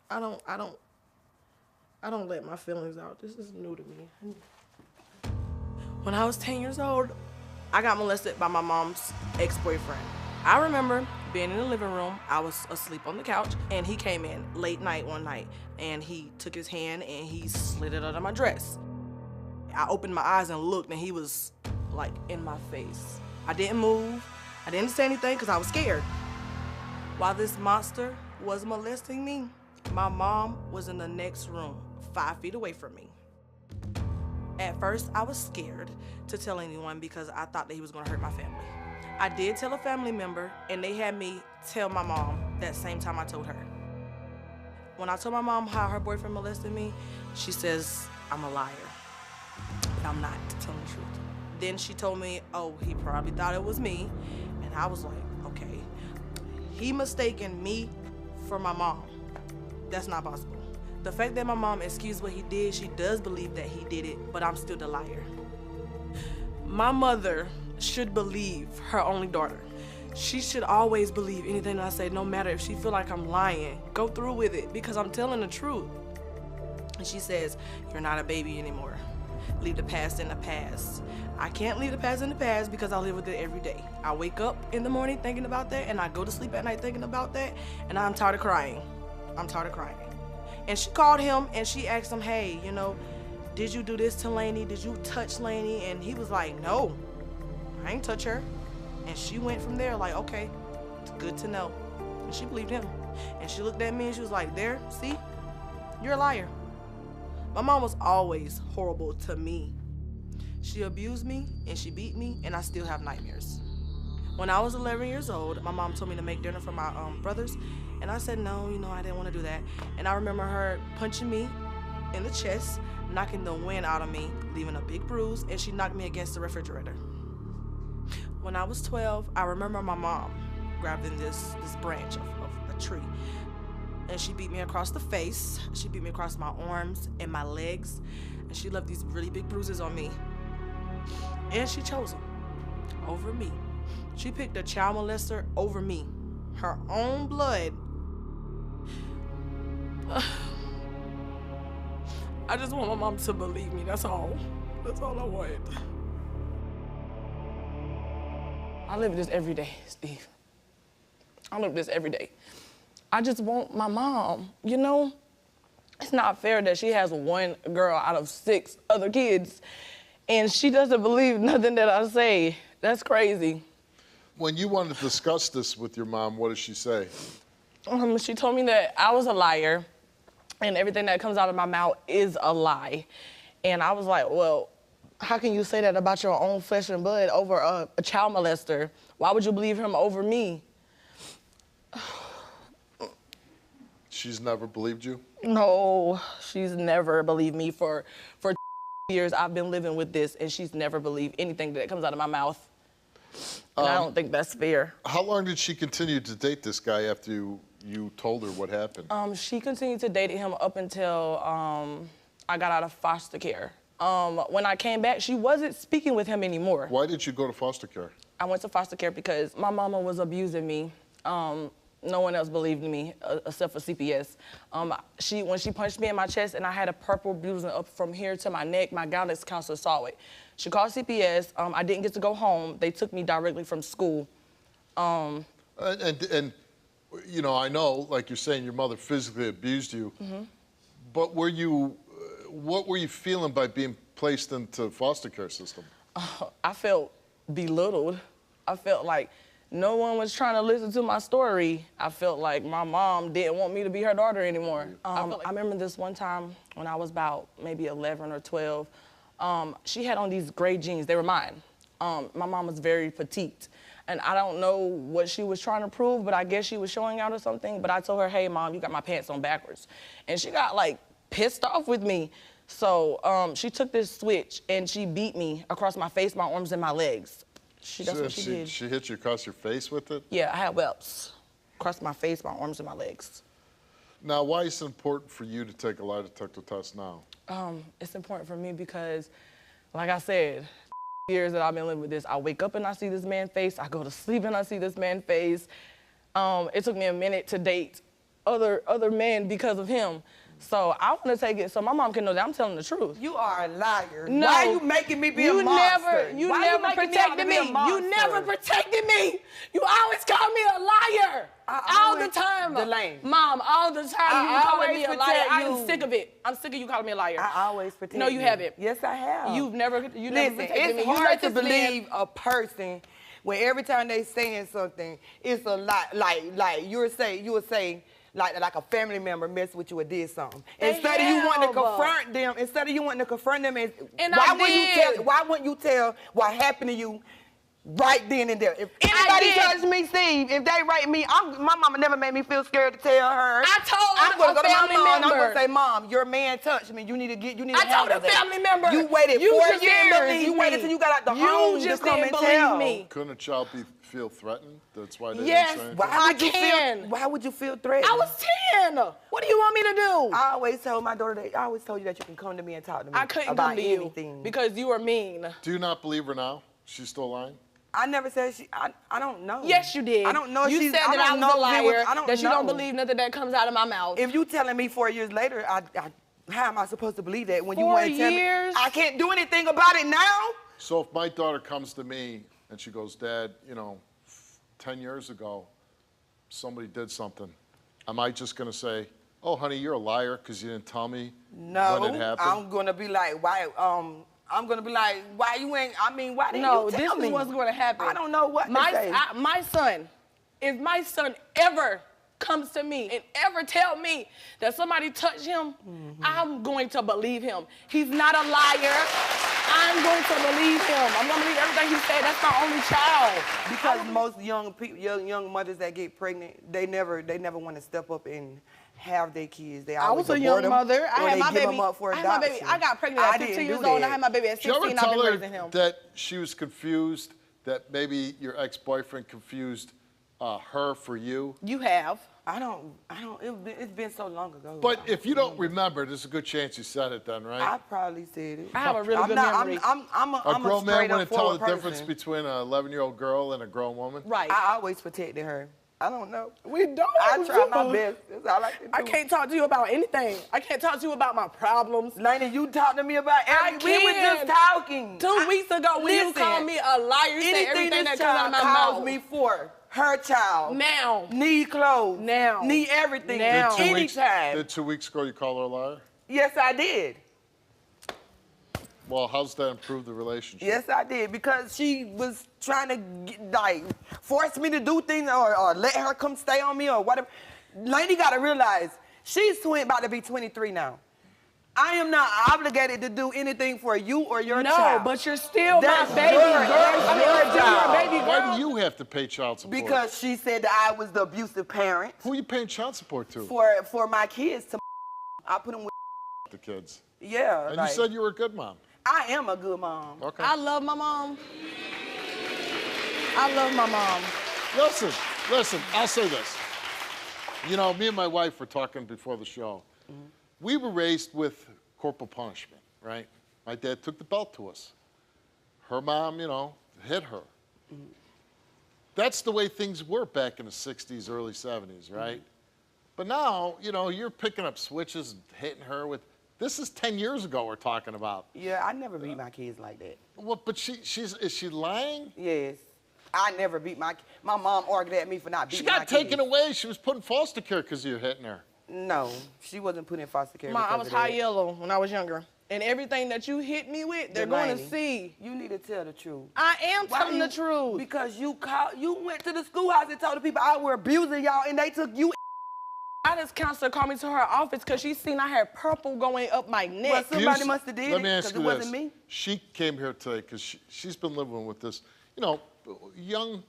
I don't, I don't, I don't let my feelings out. This is new to me. When I was 10 years old, I got molested by my mom's ex-boyfriend. I remember being in the living room. I was asleep on the couch, and he came in late night one night, and he took his hand and he slid it under my dress. I opened my eyes and looked, and he was like in my face. I didn't move. I didn't say anything because I was scared. While this monster was molesting me, my mom was in the next room, 5 feet away from me. At first, I was scared to tell anyone because I thought that he was gonna hurt my family. I did tell a family member, and they had me tell my mom that same time I told her. When I told my mom how her boyfriend molested me, she says I'm a liar, but I'm not telling the truth. Then she told me, oh, he probably thought it was me, and I was like, okay. He mistaken me for my mom. That's not possible. The fact that my mom excused what he did, she does believe that he did it, but I'm still the liar. My mother should believe her only daughter. She should always believe anything I say, no matter if she feel like I'm lying. Go through with it, because I'm telling the truth. And she says, you're not a baby anymore. Leave the past in the past. I can't leave the past in the past because I live with it every day. I wake up in the morning thinking about that, and I go to sleep at night thinking about that, and I'm tired of crying. I'm tired of crying. And she called him and she asked him, hey, you know, did you do this to Laine? Did you touch Laine? And he was like, no, I ain't touch her. And she went from there like, okay, it's good to know. And she believed him. And she looked at me and she was like, there, see, you're a liar. My mom was always horrible to me. She abused me and she beat me, and I still have nightmares. When I was 11 years old, my mom told me to make dinner for my brothers, and I said no, you know, I didn't want to do that. And I remember her punching me in the chest, knocking the wind out of me, leaving a big bruise, and she knocked me against the refrigerator. When I was 12, I remember my mom grabbing this branch of a tree, and she beat me across the face. She beat me across my arms and my legs, and she left these really big bruises on me. And she chose him over me. She picked a child molester over me. Her own blood. I just want my mom to believe me, that's all. That's all I want. I live this every day, Steve. I live this every day. I just want my mom, you know? It's not fair that she has one girl out of 6 other kids, and she doesn't believe nothing that I say. That's crazy. When you wanted to discuss this with your mom, what did she say? She told me that I was a liar, and everything that comes out of my mouth is a lie. And I was like, well, how can you say that about your own flesh and blood over a child molester? Why would you believe him over me? She's never believed you? No, she's never believed me. For years, I've been living with this, and she's never believed anything that comes out of my mouth. And I don't think that's fair. How long did she continue to date this guy after you told her what happened? She continued to date him up until I got out of foster care. When I came back, she wasn't speaking with him anymore. Why did you go to foster care? I went to foster care because my mama was abusing me. No one else believed in me except for CPS. When she punched me in my chest and I had a purple bruising up from here to my neck, my guidance counselor saw it. She called CPS. I didn't get to go home. They took me directly from school. And you know, I know, like you're saying, your mother physically abused you. Mm-hmm. But what were you feeling by being placed into foster care system? I felt belittled. I felt like no one was trying to listen to my story. I felt like my mom didn't want me to be her daughter anymore. I remember this one time when I was about maybe 11 or 12. She had on these gray jeans. They were mine. My mom was very petite. And I don't know what she was trying to prove, but I guess she was showing out or something. But I told her, hey, Mom, you got my pants on backwards. And she got, like, pissed off with me. So she took this switch and she beat me across my face, my arms, and my legs. That's what she did. She hit you across your face with it? Yeah, I had whelps across my face, my arms, and my legs. Now, why is it important for you to take a lie detector test now? It's important for me because, like I said, years that I've been living with this, I wake up and I see this man's face. I go to sleep and I see this man's face. It took me a minute to date other men because of him. So I want to take it so my mom can know that I'm telling the truth. You are a liar. No. Why are you making me be a monster? You Why never you making me out to protected be a me. You monster? never protected me. You always call me a liar. All the time. Laine. Mom, all the time you calling me a liar. protect I'm you. sick of it. I'm sick of you calling me a liar. I always protect No, you haven't. Yes, I have. You never Listen, protected me. it's You hard let to this believe a person when every time they saying something, it's a lot. Like you would say. Like a family member messed with you or did something. Instead of you wanting to confront them, And why wouldn't you tell what happened to you right then and there? If anybody judge me, Steve, if they rape me, my mama never made me feel scared to tell her. I'm gonna go to my family mom and I'm member. gonna say, Mom, your man touched me. You need to I told a family member. You waited 4 just didn't years. believe You waited me. till you got out the home You just to come didn't and believe tell me. Couldn't a child feel threatened? That's why they Yes, didn't say but anything? Why would you feel threatened? I was 10. What do you want me to do? I always told my daughter I always told you that you can come to me and talk to me I couldn't about come to you anything. because you were mean. Do you not believe her now? She's still lying? I never said I don't know. Yes, you did. I don't know. You said that I was a liar, that you don't believe nothing that comes out of my mouth. If you telling me 4 years later, how am I supposed to believe that when you 4 want to tell me? years? I can't do anything about it now. So if my daughter comes to me and she goes, Dad, 10 years ago, somebody did something, am I just going to say, oh, honey, you're a liar because you didn't tell me when it happened? I'm going to be like, why, I'm going to be like, why you ain't, why didn't you tell me? No, this is what's going to happen. I don't know what to say. My son, if my son ever comes to me and ever tell me that somebody touched him, I'm going to believe him. He's not a liar. I'm going to believe him. I'm going to believe everything he said. That's my only child. Because most young people, young mothers that get pregnant, they never want to step up and have their kids. They I was a young mother. I had my baby. I got pregnant at 15 years old, and I had my baby at 16. Did you ever tell her raising him. that she was confused, that maybe your ex-boyfriend confused her for you? You have. I don't, it's been so long ago. But if you don't remember, there's a good chance you said it then, right? I probably said it. I have a really good memory. I'm a grown man wouldn't tell the difference person. between an 11-year-old girl and a grown woman? Right. I always protected her. I don't know. We don't. I try my best. That's all I can do. I can't talk to you about anything. I can't talk to you about my problems. Laine, you talk to me about everything. We were just talking. 2 weeks ago when you called me a liar, you said everything that comes out of my mouth. Me for her child. Now. Need clothes. Now. Need everything. Now. Anytime. Did 2 weeks ago you call her a liar? Yes, I did. Well, how's that improve the relationship? Yes, I did, because she was trying to force me to do things or let her come stay on me or whatever. Laine got to realize she's about to be 23 now. I am not obligated to do anything for you or your child. No, but you're still That's my baby your- girl. that's your job. Your baby girl. Why do you have to pay child support? Because she said that I was the abusive parent. Who are you paying child support to? For my kids to I put them with The kids. yeah. And you said you were a good mom. I am a good mom. Okay. I love my mom. I love my mom. Listen, I'll say this. Me and my wife were talking before the show. We were raised with corporal punishment, right? My dad took the belt to us. Her mom, hit her. That's the way things were back in the 60s, early 70s, right? But now, you're picking up switches and hitting her with, this is 10 years ago we're talking about. Yeah, I never beat my kids like that. Well, but is she lying? Yes. I never beat my mom argued at me for not beating my kids. She got taken away. She was put in foster care because you were hitting her. No, she wasn't put in foster care. Mom, I was high yellow when I was younger. And everything that you hit me with, they're going to see. You need to tell the truth. I am telling the truth. Because you went to the schoolhouse and told the people I were abusing y'all, and they took you. Guidance counselor called me to her office because she seen I had purple going up my neck. Well, somebody must have did Let me it ask because you it wasn't this. me. She came here today because she's been living with this. Young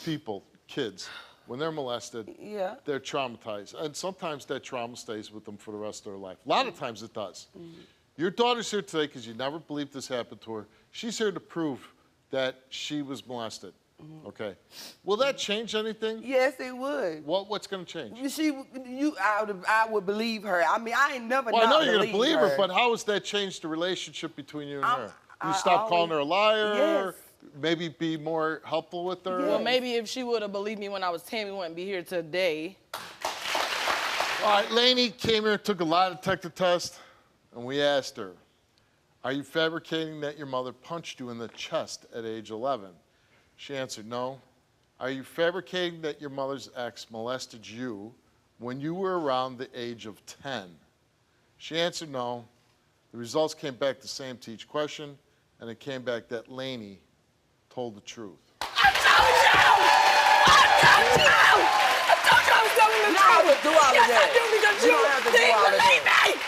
people, kids, when they're molested, Yeah. they're traumatized. And sometimes that trauma stays with them for the rest of their life. A lot of times it does. Your daughter's here today because you never believed this happened to her. She's here to prove that she was molested. Okay. Will that change anything? Yes, it would. What's going to change? I would believe her. I ain't never. Well, I know you're going to believe her, but how has that changed the relationship between you and her? You stop calling her a liar? Yes. Maybe be more helpful with her? Well, maybe if she would have believed me when I was 10, we wouldn't be here today. All right, Laine came here and took a lie detector test, and we asked her, are you fabricating that your mother punched you in the chest at age 11? She answered no. Are you fabricating that your mother's ex molested you when you were around the age of 10? She answered no. The results came back the same to each question, and it came back that Laine told the truth. I told you! I told you I was telling the truth! Do all of yes, that. I do because You don't have to do didn't all of believe that. me!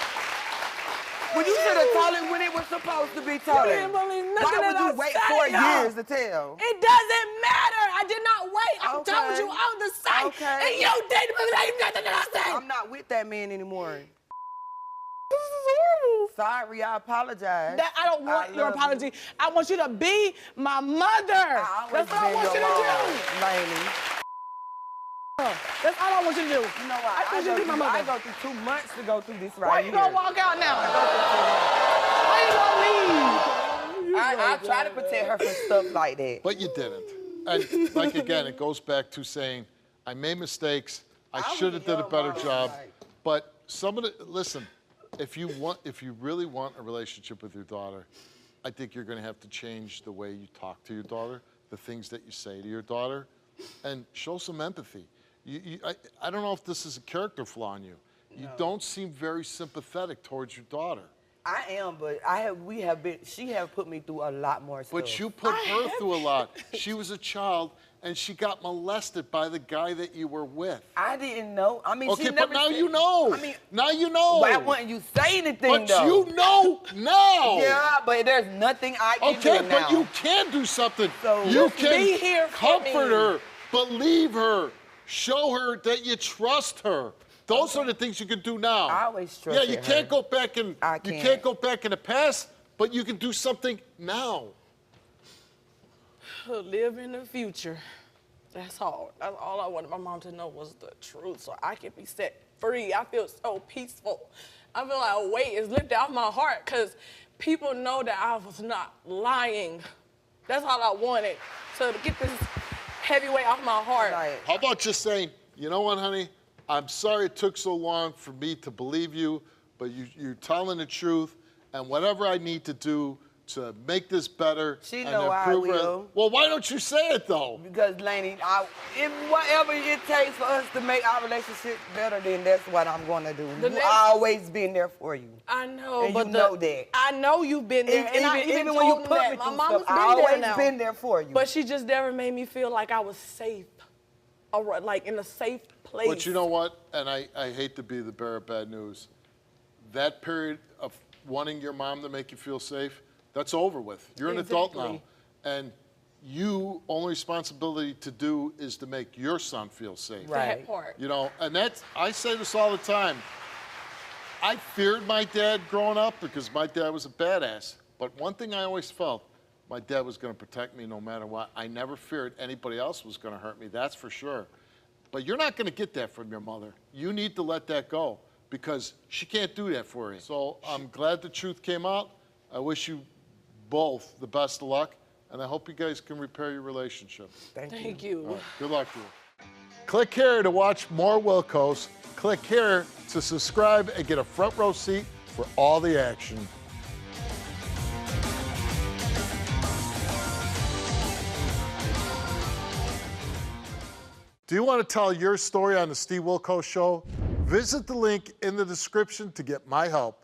Well, you should have told it when it was supposed to be told. You didn't believe nothing Why would that you I wait said, 4 y'all. years to tell? It doesn't matter. I did not wait. I Okay. told you on the site. Okay. And you didn't believe nothing that I said. I'm not with that man anymore. This is horrible. Sorry, I apologize. That I don't want your love apology. you. I want you to be my mother. I That's what I want you to do. Laine. That's all I want you to do. You know what? I want you to be my mother. I go through 2 months to go through this right Why here. you gonna walk out now? Why you gonna leave? I try to protect her from stuff like that. But you didn't. And like again, it goes back to saying, I made mistakes. I was should have a did a young better mom, job. like- But listen, if you really want a relationship with your daughter, I think you're going to have to change the way you talk to your daughter, the things that you say to your daughter, and show some empathy. I don't know if this is a character flaw in you. You don't seem very sympathetic towards your daughter. I am, but she have put me through a lot more stuff. But you put her through a lot. She was a child, and she got molested by the guy that you were with. I didn't know. I mean, Okay, she but never now said- you know. I mean, now you know. why wouldn't you say anything, But though? you know now. Yeah, but there's nothing I can Okay, do now. but you can do something. So you just can be here for comfort me. her, believe her, show her that you trust her. Those are the things you can do now. I always Yeah, trusted you her. can't go back and I you can't. can't go back in the past, but you can do something now. Live in the future. That's all. That's all I wanted my mom to know was the truth so I can be set free. I feel so peaceful. I feel like a weight is lifted off my heart because people know that I was not lying. That's all I wanted, to get this heavy weight off my heart. Right. How about just saying, you know what, honey? I'm sorry it took so long for me to believe you, but you're telling the truth, and whatever I need to do to make this better She and know I improve it. will. Well, why don't you say it, though? Because, Laine, whatever it takes for us to make our relationship better, then that's what I'm going to do. I've always been there for you. I know, And but you know that. I know you've been there, and I even when you told put them me that. through My mama's stuff, I been there always now. been there for you. But she just never made me feel like I was safe, or like in a safe place. But you know what? And I hate to be the bearer of bad news. That period of wanting your mom to make you feel safe, that's over with. You're an adult now. Exactly. And you, only responsibility to do is to make your son feel safe. Right. That part. You know, and I say this all the time. I feared my dad growing up because my dad was a badass. But one thing I always felt, my dad was going to protect me no matter what. I never feared anybody else was going to hurt me, that's for sure. But you're not going to get that from your mother. You need to let that go because she can't do that for you. So I'm glad the truth came out. I wish you both the best of luck, and I hope you guys can repair your relationship. Thank you. All right, good luck to you. Click here to watch more Wilkos. Click here to subscribe and get a front row seat for all the action. Do you want to tell your story on the Steve Wilkos Show? Visit the link in the description to get my help.